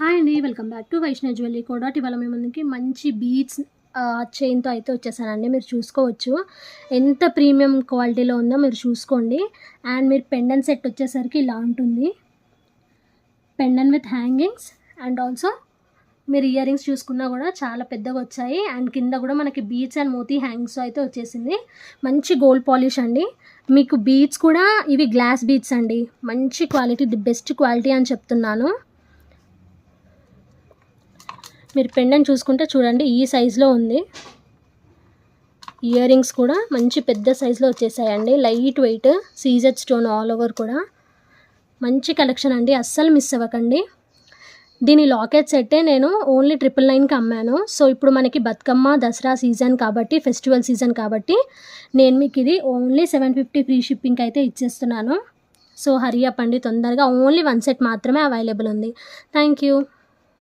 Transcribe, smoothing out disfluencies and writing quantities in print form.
Hi అండి. Welcome back to Vaishnavi jewellery కోడాట్. ఇవాళ మీ ముందుకి మంచి బీడ్స్ చైన్‌తో అయితే వచ్చేసానండి. మీరు చూసుకోవచ్చు. ఎంత ప్రీమియం క్వాలిటీలో ఉందో మీరు చూసుకోండి. అండ్ మీరు పెండెంట్ సెట్ వచ్చేసరికి ఇలా ఉంటుంది. Pendant with hangings and also మీరు ఇయర్ రింగ్స్ చూసుకున్నా కూడా చాలా పెద్దగా వచ్చాయి. అండ్ కింద కూడా మనకి బీడ్స్ అండ్ మోతీ హ్యాంగ్స్ అయితే వచ్చేసింది. మంచి గోల్డ్ పాలిష్ అండి. మీకు బీడ్స్ కూడా ఇవి గ్లాస్ బీడ్స్ అండి. మంచి క్వాలిటీ, ది బెస్ట్ క్వాలిటీ అని చెప్తున్నాను. మీరు పెండెంట్ చూసుకుంటే చూడండి, ఈ సైజులో ఉంది. ఇయర్ రింగ్స్ కూడా మంచి పెద్ద సైజులో వచ్చేసాయండి. Light weight CZ stone all over కూడా మంచి కలెక్షన్ అండి. అస్సలు మిస్ అవ్వకండి. దీని లాకెట్ సెట్టే నేను ఓన్లీ 999కి అమ్మాను. సో ఇప్పుడు మనకి బతుకమ్మ దసరా సీజన్ కాబట్టి, ఫెస్టివల్ సీజన్ కాబట్టి నేను మీకు ఇది ఓన్లీ 750 ఫ్రీ షిప్పింగ్కి అయితే ఇచ్చేస్తున్నాను. సో హరీ అప్ అండి, తొందరగా. ఓన్లీ 1 సెట్ మాత్రమే అవైలబుల్ ఉంది. Thank you.